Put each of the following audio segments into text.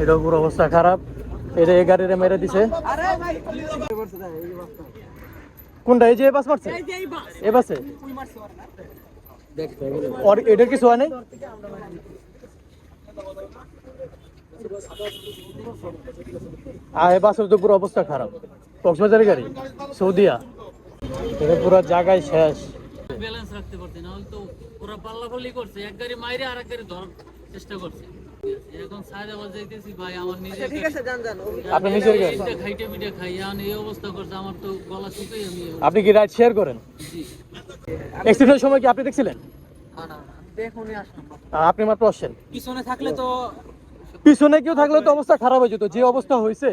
এটা পুরো অবস্থা খারাপ। এটা এই গাড়িরে মেরে দিছে। কোনটা? এই যে বাস মারছে, এই বাসে আর এটার কিছু হয় নাই। এই বাসের তো পুরো অবস্থা খারাপ। কক্সবাজারের গাড়ি, সৌদিয়া। এটা পুরো জায়গায় শেষ। ব্যালেন্স রাখতে পারছে না, তো পুরো পাল্লাপাল্লি করছে, এক গাড়ি মাইরে আর এক গাড়ি ধরার চেষ্টা করছে। এখন সায়দাবাদ যাইতেছি ভাই, আমার নিজের ঠিক আছে, যান যান, আপনি নিজের গাড়ি খাইতে পিঠে খাই, এখন এই অবস্থা করছে, আমার তো গলা শুকিয়ে আমি। আপনি কি রাইড শেয়ার করেন? জি। অ্যাক্সিডেন্টের সময় কি আপনি দেখছিলেন? না না, দেখুনই আসলাম। আপনি মাত্র আসছেন। পিছনে থাকলে তো, পিছনে কেউ থাকলে তো অবস্থা খারাপ হয়ে যেত, যে অবস্থা হয়েছে।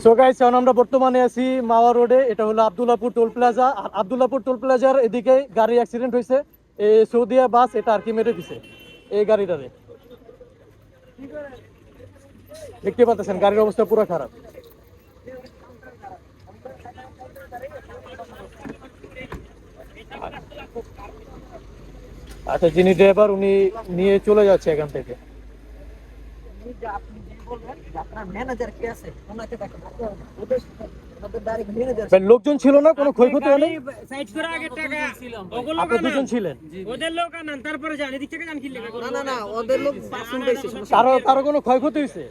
সো গাইস, এখন আমরা বর্তমানে আছি মাওয়া রোডে। এটা হলো আব্দুল্লাহপুর টোল প্লাজা। আর আব্দুল্লাহপুর টোল প্লাজার এদিকে গাড়ি অ্যাক্সিডেন্ট হয়েছে। এই সৌদিয়া বাস এটা আর কি মেরে দিছে এই গাড়িটারে। দেখতে পাচ্ছেন গাড়ির অবস্থা পুরো খারাপ। আচ্ছা, যিনি ড্রাইভার উনি নিয়ে চলে যাচ্ছে এখান থেকে। লোকজন ছিল না, কোনো ক্ষয়ক্ষতি হয়নি। দুজন ছিলেন, কারো কোনো ক্ষয়ক্ষতি হয়েছে?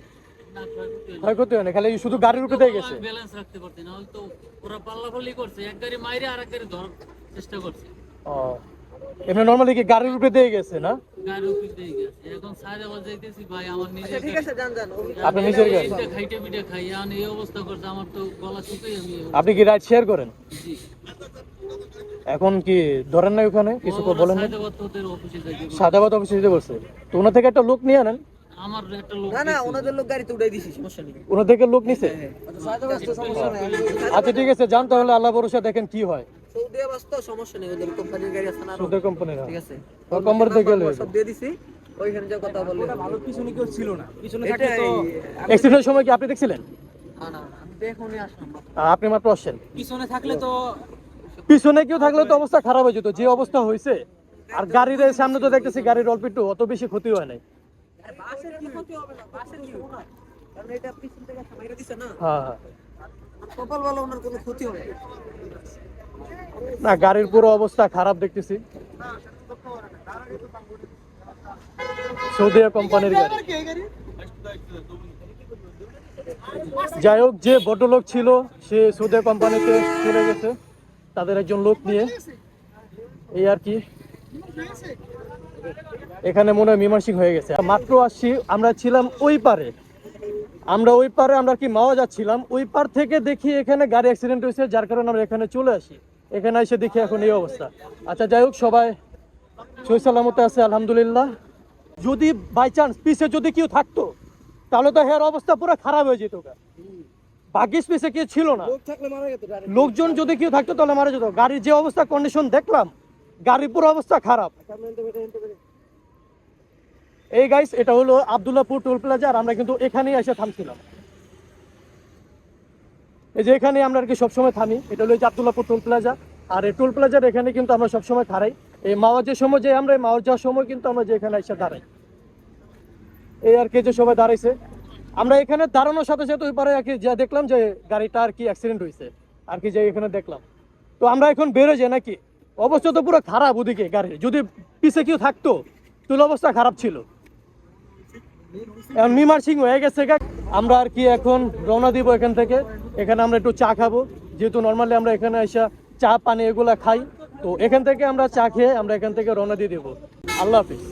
ক্ষয়ক্ষতি হয়নি, খালি শুধু গাড়ির উপরে দিয়ে গেছে। ব্যালেন্স রাখতে পারছে না, তো পুরো পাল্লাপাল্লি করছে, এক গাড়ি মাইরে আর এক গাড়ি ধরার চেষ্টা করছে। এমনি নরমালি কি গাড়ির উপরে দিয়ে গেছে না? গাড়ির উপরে দিয়ে গেছে। এখন সায়দাবাদ যাইতেছি ভাই, আমার নিজের ঠিক আছে, যান যান, আপনি নিজের গাড়ি খাইতে পিঠে খাই, এখন এই অবস্থা করছে, আমার তো গলা শুকিয়ে আমি। আপনি কি রাইড শেয়ার করেন? জি। এখন কি ধরেন না ওখানে কিছু বলেন না? সায়দাবাদ অফিসে যেতে বলছে, তো ওনা থেকে একটা লোক নিয়ে আনেন। আমার একটা লোক, না না, ওনাদের লোক গাড়িতে উঠাই দিছি, সমস্যা নেই। ওনা থেকে লোক নিছে? আচ্ছা ঠিক আছে, যান তাহলে, আল্লাহ ভরসা, দেখেন কি হয়। সৌদিয়া বাস তো সমস্যা নেই, ওদের কোম্পানির গাড়ি আছে না, ওদের কোম্পানির। ঠিক আছে, কোম্পানি থেকে গেলে সব দিয়ে দিছি, ওইখানে যা কথা বললে ভালো। পিছনে কেউ ছিল না, পিছনে থাকলে তো। অ্যাক্সিডেন্টের সময় কি আপনি দেখছিলেন? না না, আমি দেখুনই আসলাম। আপনি মাত্র আসছেন। পিছনে থাকলে তো, পিছনে কেউ থাকলে তো অবস্থা খারাপ হয়ে যেত, যে অবস্থা হয়েছে। আর গাড়ির সামনে তো দেখতেছি গাড়ির অল্প একটু, অত বেশি ক্ষতি হয় নাই। বাসের কি ক্ষতি হবে না, বাসের কি হবে না, কারণ এটা পিছন থেকে সামাইরা দিছে না। হ্যাঁ হ্যাঁ, কপাল ভালো, ওনার কোনো ক্ষতি হবে না, গাড়ির পুরো অবস্থা খারাপ দেখতেছি। সৌদিয়া কোম্পানির গাড়ি। যাই হোক, যে ভদ্রলোক ছিল সে সৌদিয়া কোম্পানিতে চলে গেছে তাদের একজন লোক নিয়ে। এই আর কি, এখানে মনে হয় মীমাংসিক হয়ে গেছে। মাত্র আসছি, আমরা ছিলাম ওই পারে, আমরা কি মাওয়া যাচ্ছিলাম, ওই পার থেকে দেখি এখানে গাড়ি অ্যাক্সিডেন্ট হয়েছে, যার কারণে আমরা এখানে চলে আসি। এখানে এসে দেখি এখন এই অবস্থা। আচ্ছা যাই হোক, সবাই সহি সালামতে আছে আলহামদুলিল্লাহ। যদি বাই চান্স পিছে যদি কেউ থাকতো তাহলে তো হের অবস্থা পুরো খারাপ হয়ে যেত। ভাগ্যিস পিছে কেউ ছিল না, লোকজন যদি কেউ থাকতো তাহলে মারা যেত। গাড়ির যে অবস্থা কন্ডিশন দেখলাম, গাড়ির পুরো অবস্থা খারাপ। এই গাইস, এটা হলো আব্দুল্লাহপুর টোল প্লাজা, আর আমরা কিন্তু এখানেই এসে থামছিলাম। এই যে এখানে আমরা আর কি সবসময় থামি। এটা হলো আব্দুল্লাহপুর টোল প্লাজা, আর এই টোল প্লাজার এখানে কিন্তু আমরা সবসময় খাড়াই। এই মাওয়া যে সময় যে আমরা মাওয়া যাওয়ার সময় কিন্তু আমরা যে এখানে এসে দাঁড়াই। এই আর কি যে সবাই দাঁড়াইছে, আমরা এখানে দাঁড়ানোর সাথে সাথে ওই পারে আর কি যা দেখলাম যে গাড়িটা আর কি অ্যাক্সিডেন্ট হয়েছে আর কি, যে এখানে দেখলাম। তো আমরা এখন বেরো যাই নাকি, অবস্থা তো পুরো খারাপ ওদিকে গাড়ির। যদি পিছে কেউ থাকতো তাহলে অবস্থা খারাপ ছিল। এখন মীমাংসিক হয়ে গেছে। আমরা আর কি এখন রওনা দিব এখান থেকে। এখানে আমরা একটু চা খাবো, যেহেতু নর্মালি আমরা এখানে এসে চা পানি এগুলা খাই। তো এখান থেকে আমরা চা খেয়ে আমরা এখান থেকে রওনা দিয়ে দেবো। আল্লাহ হাফিজ।